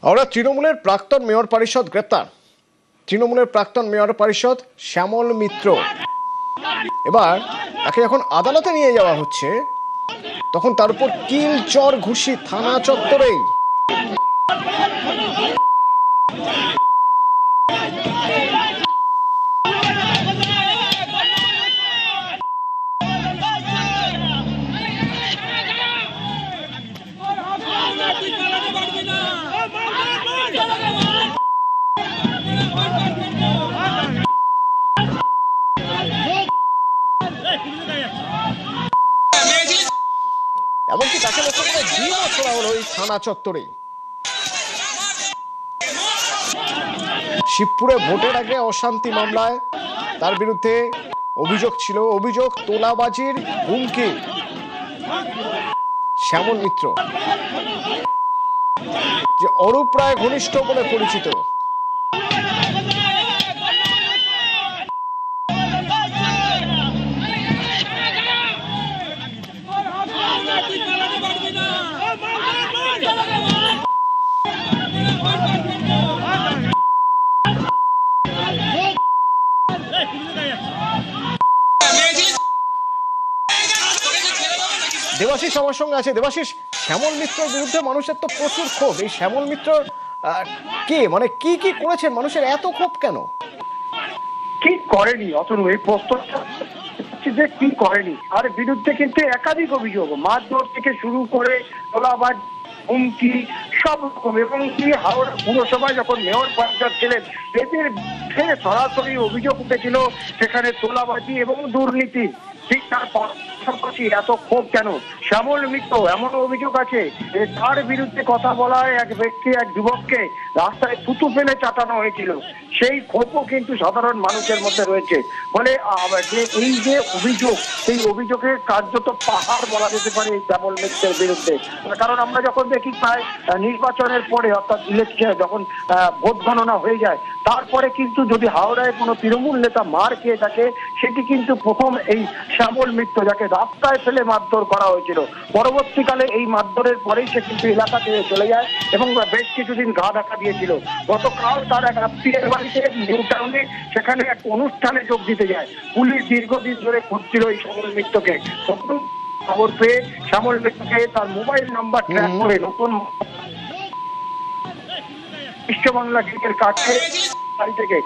আমরা তৃণমূলের প্রাক্তন মেয়র পরিষদ গ্রেপ্তার। তৃণমূলের প্রাক্তন মেয়র পরিষদ শ্যামল মিত্র, এবার তাকে যখন আদালতে নিয়ে যাওয়া হচ্ছে তখন তার উপর কিল চর ঘুষি থানা চত্বরেই। এমনকি তাকে লক্ষ্য করে ডিমও ছোড়া হলো এই থানা চত্বরেই। শিবপুরে ভোটের আগে অশান্তি মামলায় তার বিরুদ্ধে অভিযোগ ছিল, অভিযোগ তোলাবাজির হুমকি। শ্যামল মিত্র, যে অরূপ রায় ঘনিষ্ঠ বলে পরিচিত, দেবাশিস আমার সঙ্গে আছে। দেবাশিস, শ্যামল মিত্রের বিরুদ্ধে মানুষের তো প্রচুর ক্ষোভ। এই শ্যামল মিত্র কে, মানে কি কি করেছেন, মানুষের এত ক্ষোভ কেন? কি করেনি অতনু, এই প্রশ্ন যে কি করেনি। আর বিরুদ্ধে কিন্তু একাধিক অভিযোগ, মারধর থেকে শুরু করে তোলাবাজ, হুমকি, সব রকম। এবং তিনি হাওড়া পুরসভায় যখন মেয়র পরিষদ ছিলেন, এদের সরাসরি অভিযোগ উঠেছিল সেখানে তোলাবাজি এবং দুর্নীতি। ঠিক তার পাশাপাশি এত ক্ষোভ কেন? শ্যামল মিত্র, এমন অভিযোগ আছে তার বিরুদ্ধে কথা বলায় এক ব্যক্তি, এক যুবককে রাস্তায় থুতু ফেলে চাটানো হয়েছিল। সেই ক্ষোভও কিন্তু সাধারণ মানুষের মধ্যে রয়েছে। ফলে যে এই যে অভিযোগ, সেই অভিযোগের কার্যত পাহাড় বলা যেতে পারে এই শ্যামল মিত্রের বিরুদ্ধে। কারণ আমরা যখন দেখি প্রায় নির্বাচনের পরে, অর্থাৎ ইলেকশনে যখন ভোট গণনা হয়ে যায়, তারপরে কিন্তু যদি হাওড়ায় কোনো তৃণমূল নেতা মার খেয়ে থাকে, সেটি কিন্তু প্রথম এই শ্যামল মিত্র, যাকে রাস্তায় ফেলে মারধর করা হয়েছিল। পরবর্তীকালে এই মারধরের পরেই সে কিন্তু এলাকা থেকে চলে যায় এবং বেশ কিছুদিন গা ঢাকা দিয়েছিল। গতকাল তার এক আত্মীয়ের বাড়িতে নিউ টাউনে, সেখানে এক অনুষ্ঠানে যোগ দিতে যায়। পুলিশ দীর্ঘদিন ধরে খুঁজছিল এই শ্যামল মিত্রকে। তখন খবর পেয়ে শ্যামল মিত্রকে তার মোবাইল নাম্বার ট্র্যাক করে নতুন বিশ্ববাংলা গেটের কাছে বাড়ি থেকে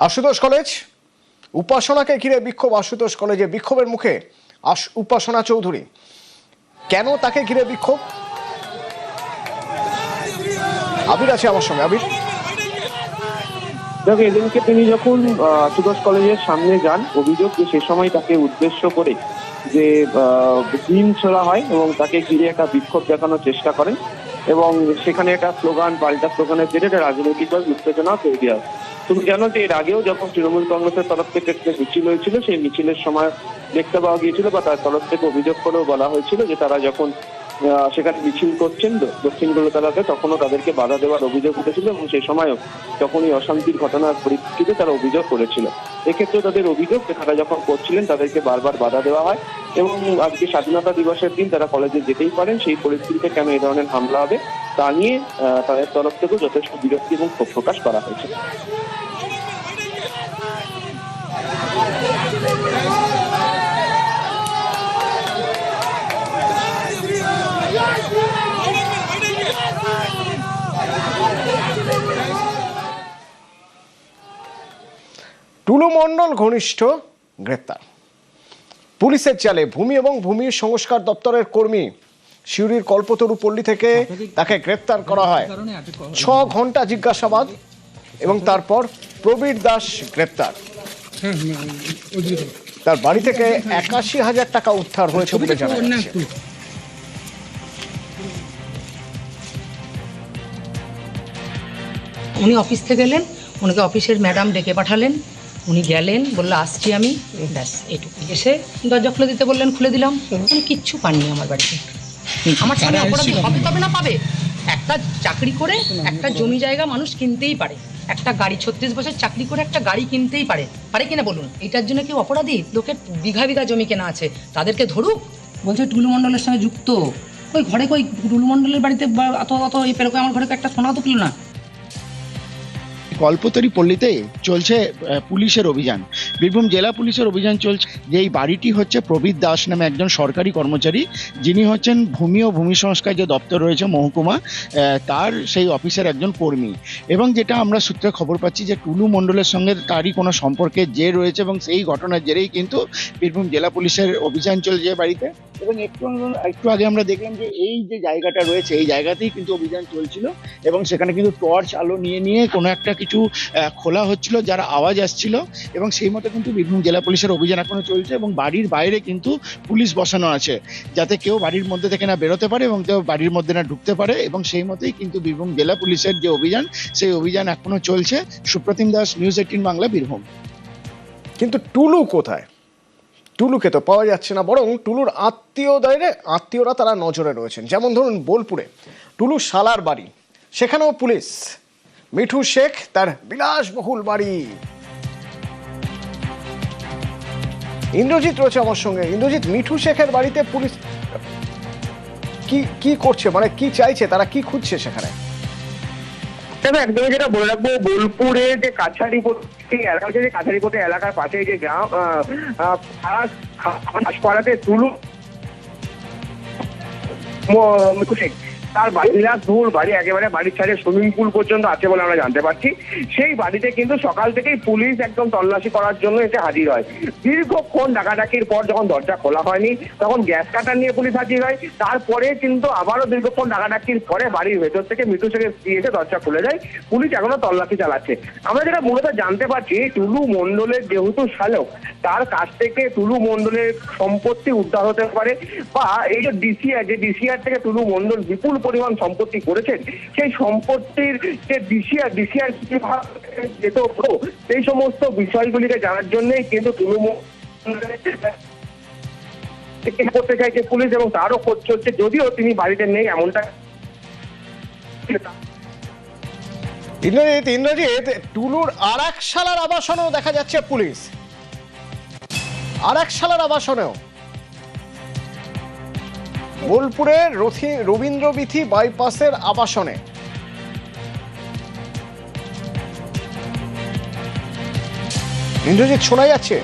আশুতোষ কলেজ, উপাসনাকে ঘিরে বিক্ষোভ। আশুতোষ কলেজে বিক্ষোভের মুখে উপাসনা চৌধুরী। কেন তাকে ঘিরে বিক্ষোভ? আবির আছে আমার সঙ্গে। আবির, দেখো, এদিনকে তিনি যখন আশুতোষ কলেজের সামনে যান, অভিযোগ যে সে সময় তাকে উদ্দেশ্য করে যে ডিম ছোড়া হয় এবং তাকে ঘিরে একটা বিক্ষোভ দেখানোর চেষ্টা করেন এবং সেখানে একটা স্লোগান, পাল্টা স্লোগানের জেরে একটা রাজনৈতিক দল উত্তেজনা তৈরি হয়। তুমি জানো যে এর আগেও যখন তৃণমূল কংগ্রেসের তরফ থেকে একটা মিছিল হয়েছিল, সেই মিছিলের সময় দেখতে পাওয়া গিয়েছিল বা তার তরফ থেকে অভিযোগ করেও বলা হয়েছিল যে তারা যখন সেখানে মিছিল করছেন দক্ষিণ কলকাতাতে, তখনও তাদেরকে বাধা দেওয়ার অভিযোগ উঠেছিল এবং সেই সময়ও তখনই অশান্তির ঘটনার পরিপ্রেক্ষিতে তারা অভিযোগ করেছিল। এক্ষেত্রে তাদের অভিযোগ যে তারা যখন করছিলেন তাদেরকে বারবার বাধা দেওয়া হয় এবং আজকে স্বাধীনতা দিবসের দিন তারা কলেজে যেতেই পারেন, সেই পরিস্থিতিতে কেন এই ধরনের হামলা হবে তা নিয়ে তাদের তরফ থেকেও যথেষ্ট বিরক্তি এবং ক্ষোভ প্রকাশ করা হয়েছে। টুলু মণ্ডল ঘনিষ্ঠ গ্রেপ্তার। পুলিশের চালে ভূমি এবং ভূমি সংস্কার দপ্তরের কর্মী সিউড়ির কল্পতরু পল্লী থেকে তাকে গ্রেপ্তার করা হয়। 6 ঘন্টা জিজ্ঞাসাবাদ এবং তারপর প্রবীর দাস গ্রেপ্তার। তার বাড়ি থেকে ৮১,০০০ টাকা উদ্ধার হয়েছে বলে জানা যাচ্ছে। উনি অফিস থেকে এলেন, উনাকে অফিসের ম্যাডাম ডেকে পাঠালেন, উনি গেলেন, বললো আসছি আমি, ব্যাস এটুকু। এসে দরজা খুলে দিতে বললেন, খুলে দিলাম। উনি কিচ্ছু পাননি আমার বাড়িতে। আমার স্বামী অপরাধী হবে তবে না পাবে? একটা চাকরি করে একটা জমি জায়গা মানুষ কিনতেই পারে, একটা গাড়ি 36 বছর চাকরি করে একটা গাড়ি কিনতেই পারে, পারে কিনা বলুন? এটার জন্য কেউ অপরাধী? লোকের বিঘা বিঘা জমি কেনা আছে, তাদেরকে ধরুক। বলছে টুলু মণ্ডলের সঙ্গে যুক্ত। ওই ঘরে কই টুলু মণ্ডলের বাড়িতে অত অত এই পেরোকে আমার ঘরে একটা সোনাও তো পেল না। কল্পতরী পল্লীতে চলছে পুলিশের অভিযান, বীরভূম জেলা পুলিশের অভিযান চলছে। যে এই বাড়িটি হচ্ছে প্রবীর দাস নামে একজন সরকারি কর্মচারী, যিনি হচ্ছেন ভূমি ও ভূমি সংস্কার যে দপ্তর রয়েছে মহকুমা, তার সেই অফিসের একজন কর্মী। এবং যেটা আমরা সূত্রে খবর পাচ্ছি যে টুলু মণ্ডলের সঙ্গে তারই কোনো সম্পর্কের যে রয়েছে, এবং সেই ঘটনার জেরেই কিন্তু বীরভূম জেলা পুলিশের অভিযান চলছে বাড়িতে। এবং একটু আগে আমরা দেখলাম যে এই যে জায়গাটা রয়েছে এই জায়গাতেই কিন্তু অভিযান চলছিল, এবং সেখানে কিন্তু টর্চ আলো নিয়ে কোনো একটা কিছু খোলা হচ্ছিল, যার আওয়াজ আসছিল, এবং সেই মতো কিন্তু বীরভূম জেলা পুলিশের অভিযান এখনো চলছে। এবং বাড়ির বাইরে কিন্তু পুলিশ বসানো আছে, যাতে কেউ বাড়ির মধ্যে থেকে না বেরোতে পারে এবং কেউ বাড়ির মধ্যে না ঢুকতে পারে। এবং সেই মতোই কিন্তু বীরভূম জেলা পুলিশের যে অভিযান, সেই অভিযান এখনো চলছে। সুপ্রতিম দাস, নিউজ 18 বাংলা, বীরভূম। কিন্তু টুলু কোথায়? টুলুকে তো পাওয়া যাচ্ছে না, বরং টুলুর আত্মীয়রা তারা নজরে রয়েছেন। যেমন ধরুন বোলপুরে টুলু শালার বাড়ি, সেখানেও পুলিশ। মিঠু শেখ তার বিলাসবহুল বাড়ি। ইন্দ্রজিৎ রয়েছে আমার সঙ্গে। ইন্দ্রজিৎ, মিঠু শেখের বাড়িতে পুলিশ কি করছে, মানে কি চাইছে তারা, কি খুঁজছে সেখানে? একদমই যেটা বলে রাখবো, বোলপুরে যে কাছারিপট্টি এলাকা, যে কাছারিপট্টি এলাকার পাশে যে গ্রাম পাড়াতে টুলু মিঠু শেখ, তার বিলাসবহুল বাড়ি, একেবারে বাড়ির ছাড়ে সুইমিং পুল পর্যন্ত আছে বলে আমরা জানতে পারছি। সেই বাড়িতে কিন্তু সকাল থেকেই পুলিশ একদম তল্লাশি করার জন্য এসে হাজির হয়। দীর্ঘক্ষণ ডাকাডাকির পর যখন দরজা খোলা হয়নি, তখন গ্যাস কাটার নিয়ে পুলিশ হাজির হয়। তারপরে কিন্তু আবারও দীর্ঘক্ষণ ডাকাডাকির পরে বাড়ির ভেতর থেকে মৃত্যু থেকে এসে দরজা খুলে যায়। পুলিশ এখনো তল্লাশি চালাচ্ছে। আমরা যেটা মূলত জানতে পারছি, টুলু মণ্ডলের যেহেতু শালক, তার কাছ থেকে টুলু মণ্ডলের সম্পত্তি উদ্ধার হতে পারে, বা এই যে ডিসিআর থেকে টুলু মণ্ডল বিপুল পরিমাণ সম্পত্তি করেছেন, সেই সম্পত্তির যে ডিসিআর যেত, সেই সমস্ত বিষয়গুলিকে জানার জন্যই কিন্তু টুলু করতে চাইছে পুলিশ, এবং তারও খোঁজ চলছে, যদিও তিনি বাড়িতে নেই এমনটা। ইন্দ্রজিৎ, টুলুর আরেক শালার আবাসনেও দেখা যাচ্ছে পুলিশ, আরেক শালার আবাসনেও বোলপুরের রবীন্দ্রবীথি বাইপাসের আবাসনে। ইন্দ্রজিৎ, শোনা যাচ্ছে?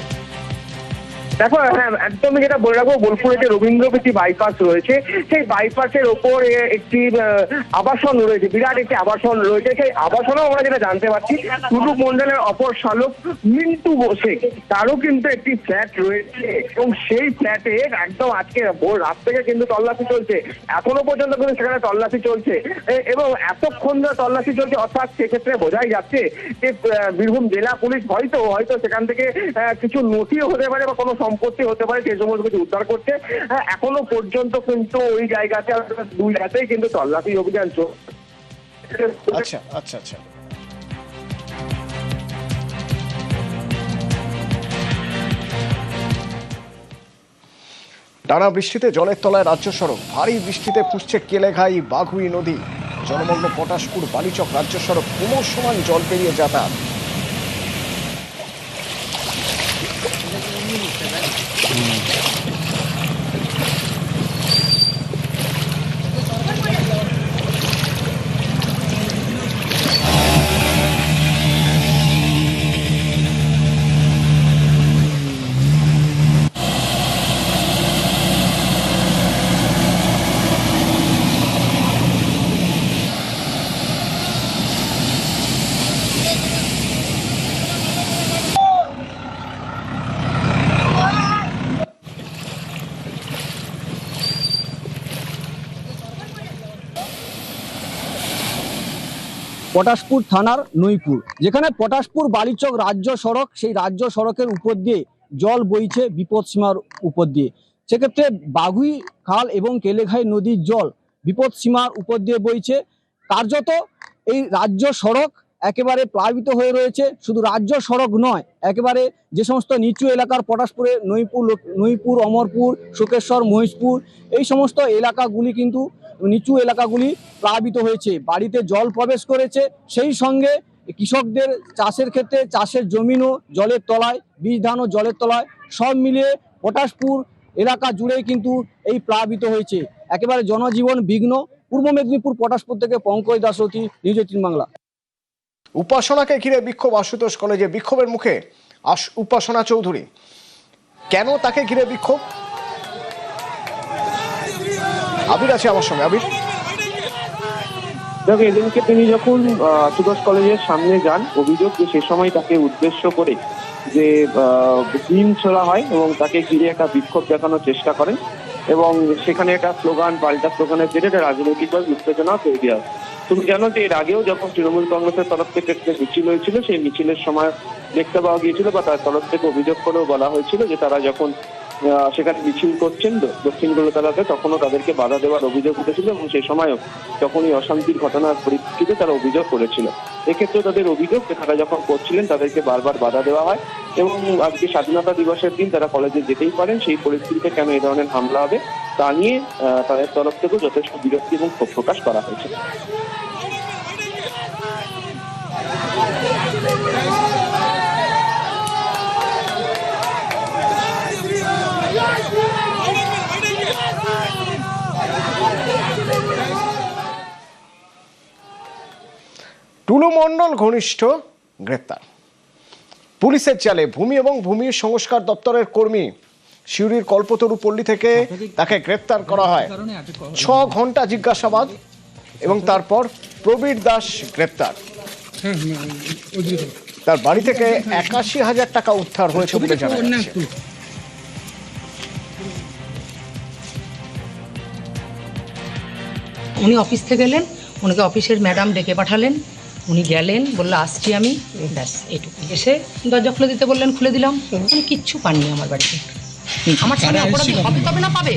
দেখো, হ্যাঁ একদমই যেটা বলে রাখবো, বোলপুরে যে রবীন্দ্রবীথি বাইপাস রয়েছে, সেই বাইপাসের ওপর একটি আবাসন রয়েছে, বিরাট একটি আবাসন রয়েছে। সেই আবাসনেও আমরা যেটা জানতে পারছি, টুলু মণ্ডলের অপর শালক মিন্টু শেখ, তারও কিন্তু একটি ফ্ল্যাট রয়েছে, এবং সেই ফ্ল্যাটে একদম আজকে ভোর রাত থেকে কিন্তু তল্লাশি চলছে। এখনো পর্যন্ত কিন্তু সেখানে তল্লাশি চলছে, এবং এতক্ষণ ধরে তল্লাশি চলছে, অর্থাৎ সেক্ষেত্রে বোঝাই যাচ্ছে যে বীরভূম জেলা পুলিশ হয়তো সেখান থেকে কিছু নথিও হতে পারে বা কোনো সম্পত্তি হতে পারে, সেই সমস্ত কিছু উদ্ধার করছে। এখনো পর্যন্ত কিন্তু ওই জায়গাতে দুই হাতেই কিন্তু তল্লাশি অভিযান চলছে। আচ্ছা আচ্ছা আচ্ছা। টানা বৃষ্টিতে জলের তলায় রাজ্য সড়ক, ভারী বৃষ্টিতে ফুসছে কেলেঘাই বাঘুই নদী, জলমগ্ন পটাশপুর বালিচক রাজ্য সড়ক, কোমর সমান জল পেরিয়ে যাতায়াত। পটাশপুর থানার নইপুর, যেখানে পটাশপুর বালিচক রাজ্য সড়ক, সেই রাজ্য সড়কের উপর দিয়ে জল বইছে বিপদসীমার উপর দিয়ে। সেক্ষেত্রে বাঘুই খাল এবং কেলেঘাই নদীর জল বিপদসীমার উপর দিয়ে বইছে। কার্যত এই রাজ্য সড়ক একেবারে প্লাবিত হয়ে রয়েছে। শুধু রাজ্য সড়ক নয়, একেবারে যে সমস্ত নিচু এলাকার পটাশপুরে নইপুর, অমরপুর, শোকেশ্বর, মহিষপুর এই সমস্ত এলাকাগুলি কিন্তু নিচু এলাকাগুলি প্লাবিত হয়েছে, বাড়িতে জল প্রবেশ করেছে। সেই সঙ্গে কৃষকদের চাষের ক্ষেত্রে চাষের জমিনও জলের তলায়, বীজ ধানও জলের তলায়, সব মিলিয়ে পটাশপুর এলাকা জুড়েই কিন্তু এই প্লাবিত হয়েছে। একেবারে জনজীবন বিঘ্ন। পূর্ব মেদিনীপুর পটাশপুর থেকে পঙ্কজ দাসরথী, নিউজ 18 বাংলা। উপাসনাকে ঘিরে বিক্ষোভ আশুতোষ কলেজে, বিক্ষোভের মুখে উপাসনা চৌধুরী। কেন তাকে ঘিরে বিক্ষোভ? আবির আছে আমার সঙ্গে। আবির, দেখো, এদিনকে তিনি যখন আশুতোষ কলেজের সামনে যান, অভিযোগ যে সে সময় তাকে উদ্দেশ্য করে যে ডিম ছোড়া হয় এবং তাকে ঘিরে একটা বিক্ষোভ দেখানোর চেষ্টা করেন এবং সেখানে একটা পাল্টা স্লোগানের জেরে একটা রাজনৈতিকভাবে উত্তেজনা তৈরি হয়। তুমি জানো যে এর আগেও যখন তৃণমূল কংগ্রেসের তরফ থেকে একটা মিছিল হয়েছিল, সেই মিছিলের সময় দেখতে পাওয়া গিয়েছিল বা তার তরফ থেকে অভিযোগ করেও বলা হয়েছিল যে তারা যখন সেখানে মিছিল করছেন দক্ষিণ কলকাতাতে, তখনও তাদেরকে বাধা দেওয়ার অভিযোগ উঠেছিল এবং সেই সময়ও যখনই অশান্তির ঘটনার পরিপ্রেক্ষিতে তারা অভিযোগ করেছিল। এক্ষেত্রে তাদের অভিযোগ যে তারা যখন করছিলেন তাদেরকে বারবার বাধা দেওয়া হয় এবং আজকে স্বাধীনতা দিবসের দিন তারা কলেজে যেতেই পারেন, সেই পরিস্থিতিতে কেন এই ধরনের হামলা হবে তা নিয়ে তাদের তরফ থেকেও যথেষ্ট বিরক্তি এবং ক্ষোভ প্রকাশ করা হয়েছে। টুলু মণ্ডল ঘনিষ্ঠ গ্রেপ্তার। পুলিশের জালে ভূমি এবং ভূমি সংস্কার দপ্তরের কর্মী সিউড়ির কল্পতরু পল্লী থেকে তাকে গ্রেপ্তার করা হয়। 6 ঘন্টা জিজ্ঞাসাবাদ এবং তারপর প্রবীর দাস গ্রেপ্তার। তার বাড়ি থেকে 81,000 টাকা উদ্ধার হয়েছে বলে জানা যাচ্ছে। উনি অফিস থেকে এলেন, ওনাকে অফিসের ম্যাডাম ডেকে পাঠালেন, উনি গেলেন, বললো আসছি আমি, ব্যাস এইটুকু। এসে দরজা খুলে দিতে বললেন, খুলে দিলাম। আমি কিচ্ছু পাননি আমার বাড়িতে। আমার সামনে অপরাধী হবে তবে না পাবে।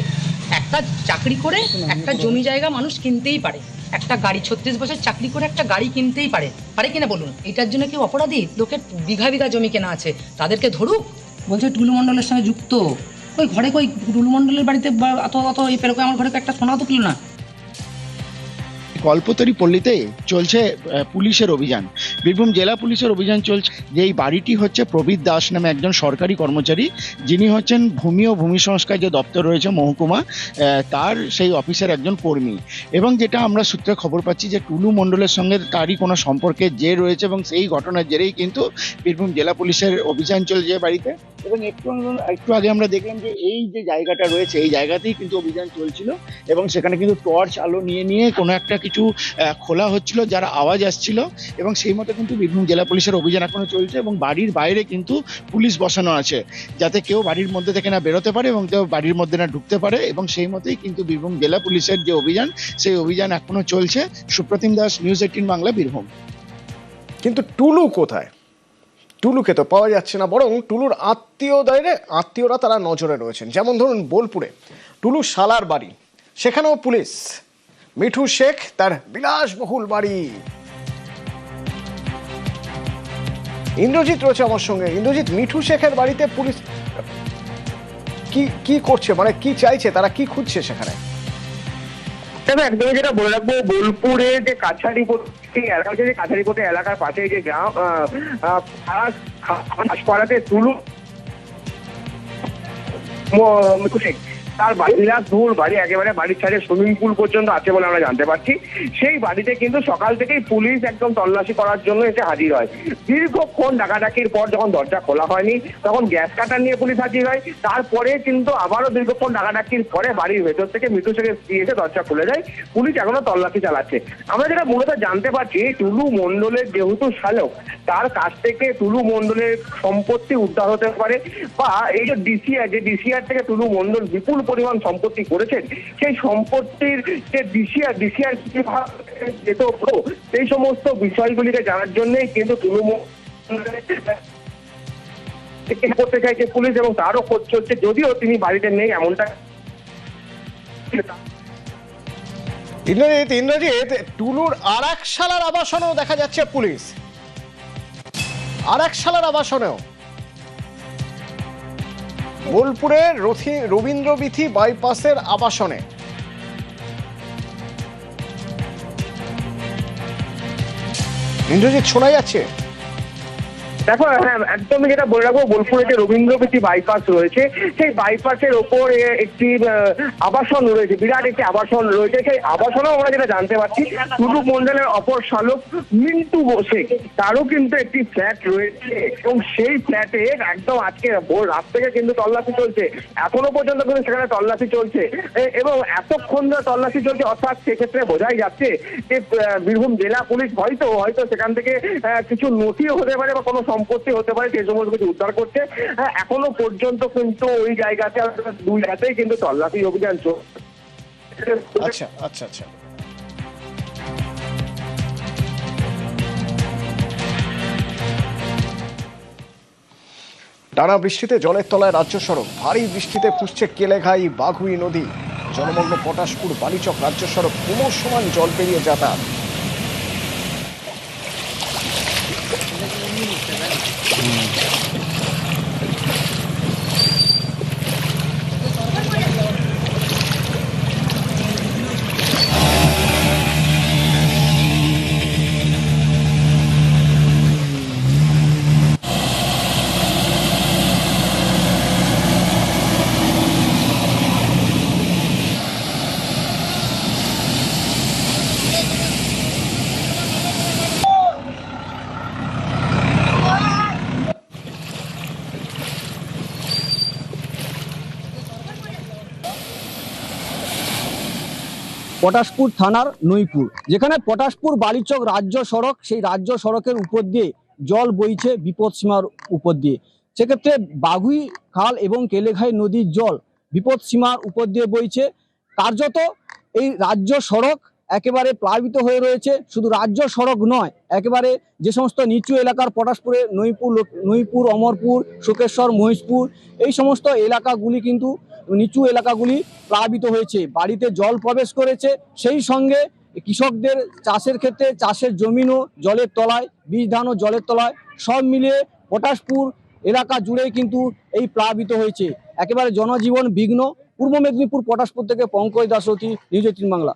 একটা চাকরি করে একটা জমি জায়গা মানুষ কিনতেই পারে, একটা গাড়ি 36 বছর চাকরি করে একটা গাড়ি কিনতেই পারে, পারে কিনা বলুন? এটার জন্য কেউ অপরাধী? লোকের বিঘা বিঘা জমি কেনা আছে, তাদেরকে ধরুক। বলছে টুলু মণ্ডলের সঙ্গে যুক্ত। ওই ঘরে কই টুলু মণ্ডলের বাড়িতে অত এই পেরোকে আমার ঘরে একটা সোনাও তো কিলো না। কল্পতরু পল্লীতে চলছে পুলিশের অভিযান, বীরভূম জেলা পুলিশের অভিযান চলছে। যে এই বাড়িটি হচ্ছে প্রবীর দাস নামে একজন সরকারি কর্মচারী, যিনি হচ্ছেন ভূমি ও ভূমি সংস্কার যে দপ্তর রয়েছে মহকুমা, তার সেই অফিসের একজন কর্মী। এবং যেটা আমরা সূত্রে খবর পাচ্ছি যে টুলু মণ্ডলের সঙ্গে তারই কোনো সম্পর্কের জের রয়েছে এবং সেই ঘটনার জেরেই কিন্তু বীরভূম জেলা পুলিশের অভিযান চলছে বাড়িতে। এবং একটু আগে আমরা দেখলাম যে এই যে জায়গাটা রয়েছে এই জায়গাতেই কিন্তু অভিযান চলছিল এবং সেখানে কিন্তু টর্চ আলো নিয়ে কোনো একটা কিছু খোলা হচ্ছিল, যার আওয়াজ আসছিল এবং সেই মতো কিন্তু বীরভূম জেলা পুলিশের অভিযান এখনো চলছে এবং বাড়ির বাইরে কিন্তু পুলিশ বসানো আছে, যাতে কেউ বাড়ির মধ্যে থেকে না বেরোতে পারে এবং কেউ বাড়ির মধ্যে না ঢুকতে পারে। এবং সেই মতোই কিন্তু বীরভূম জেলা পুলিশের যে অভিযান, সেই অভিযান এখনো চলছে। সুপ্রতিম দাস, নিউজ 18 বাংলা, বীরভূম। কিন্তু টুলু কোথায়? টুলুকে তো পাওয়া যাচ্ছে না, বরং টুলুর আত্মীয়রা তারা নজরে রয়েছেন। যেমন ধরুন বোলপুরে টুলু শালার বাড়ি, সেখানেও পুলিশ। মিঠু শেখ তার বিলাসবহুল বাড়ি। ইন্দ্রজিৎ রয়েছে আমার সঙ্গে। ইন্দ্রজিৎ, মিঠু শেখের বাড়িতে পুলিশ কি করছে, মানে কি চাইছে তারা, কি খুঁজছে সেখানে? একদমই যেটা বলে রাখবো, বোলপুরে যে কাছারিপট্টি এলাকা, যে কাছারিপট্টি এলাকার পাশে যে গ্রাম পাড়াতে টুলু মিঠু শেখ, তার বিলাসবহুল বাড়ি, একেবারে বাড়ির ছাড়ে সুইমিং পুল পর্যন্ত আছে বলে আমরা জানতে পারছি। সেই বাড়িতে কিন্তু সকাল থেকেই পুলিশ একদম তল্লাশি করার জন্য এসে হাজির হয়। দীর্ঘক্ষণ ডাকাডাকির পর যখন দরজা খোলা হয়নি, তখন গ্যাস কাটার নিয়ে পুলিশ হাজির হয়। তারপরে কিন্তু আবারও দীর্ঘক্ষণ ডাকাডাকির পরে বাড়ির ভেতর থেকে মিঠু শেখের স্ত্রী এসে দরজা খুলে যায়। পুলিশ এখনো তল্লাশি চালাচ্ছে। আমরা যেটা মূলত জানতে পারছি, টুলু মণ্ডলের যেহেতু শালক, তার কাছ থেকে টুলু মণ্ডলের সম্পত্তি উদ্ধার হতে পারে, বা এই যে ডিসিআর থেকে টুলু মণ্ডল বিপুল পরিমাণ সম্পত্তি করেছেন, সেই সম্পত্তির যে ডিসিআর যেত সেই সমস্ত বিষয়গুলিকে জানার জন্যই কিন্তু টুলু করতে চাইছে পুলিশ এবং তারও খোঁজ চলছে, যদিও তিনি বাড়িতে নেই এমনটা। ইন্দ্রজিৎ, টুলুর আর এক শালার আবাসনও দেখা যাচ্ছে পুলিশ। আর এক সালের আবাসনেও বোলপুরের রবীন্দ্রবীথি বাইপাসের আবাসনে ইন্দ্রজিৎ, শোনা যাচ্ছে? দেখো, হ্যাঁ একদমই যেটা বলে রাখবো, বোলপুরে যে রবীন্দ্রবীথি বাইপাস রয়েছে সেই বাইপাসের ওপর একটি আবাসন রয়েছে, বিরাট একটি আবাসন রয়েছে। সেই আবাসনেও আমরা যেটা জানতে পারছি, টুলু মন্ডলের অপর শালক মিন্টু বসে তারও কিন্তু একটি ফ্ল্যাট রয়েছে এবং সেই ফ্ল্যাটে একদম আজকে ভোর রাত থেকে কিন্তু তল্লাশি চলছে, এখনো পর্যন্ত কিন্তু সেখানে তল্লাশি চলছে এবং এতক্ষণ ধরে তল্লাশি চলছে, অর্থাৎ সেক্ষেত্রে বোঝাই যাচ্ছে যে বীরভূম জেলা পুলিশ হয়তো সেখান থেকে কিছু নথিও হতে পারে বা কোনো সম্পত্তি হতে পারে, সেই সমস্ত কিছু উদ্ধার করছে। এখনো পর্যন্ত কিন্তু ওই জায়গাতে 2 জায়গাতেই কিন্তু তল্লাশি অভিযান চলছে। আচ্ছা আচ্ছা আচ্ছা। টানা বৃষ্টিতে জলের তলায় রাজ্য সড়ক, ভারী বৃষ্টিতে ফুসছে কেলেঘাই বাঘুই নদী, জলমগ্ন পটাশপুর বালিচক রাজ্য সড়ক, ক্রমশমান জল পেরিয়ে যাতায়াত। পটাশপুর থানার নইপুর, যেখানে পটাশপুর বালিচক রাজ্য সড়ক, সেই রাজ্য সড়কের উপর দিয়ে জল বইছে বিপদসীমার উপর দিয়ে। সেক্ষেত্রে বাগুই খাল এবং কেলেঘাই নদীর জল বিপদসীমার উপর দিয়ে বইছে। কার্যত এই রাজ্য সড়ক একেবারে প্লাবিত হয়ে রয়েছে। শুধু রাজ্য সড়ক নয়, একেবারে যে সমস্ত নিচু এলাকার পটাশপুরে নইপুর, অমরপুর, শোকেশ্বর, মহিষপুর, এই সমস্ত এলাকাগুলি কিন্তু নিচু এলাকাগুলি প্লাবিত হয়েছে, বাড়িতে জল প্রবেশ করেছে। সেই সঙ্গে কৃষকদের চাষের ক্ষেত্রে চাষের জমিনও জলের তলায়, বীজ ধানও জলের তলায়, সব মিলিয়ে পটাশপুর এলাকা জুড়েই কিন্তু এই প্লাবিত হয়েছে, একেবারে জনজীবন বিঘ্ন। পূর্ব মেদিনীপুর পটাশপুর থেকে পঙ্কজ দাসরথী, নিউজ 18 বাংলা।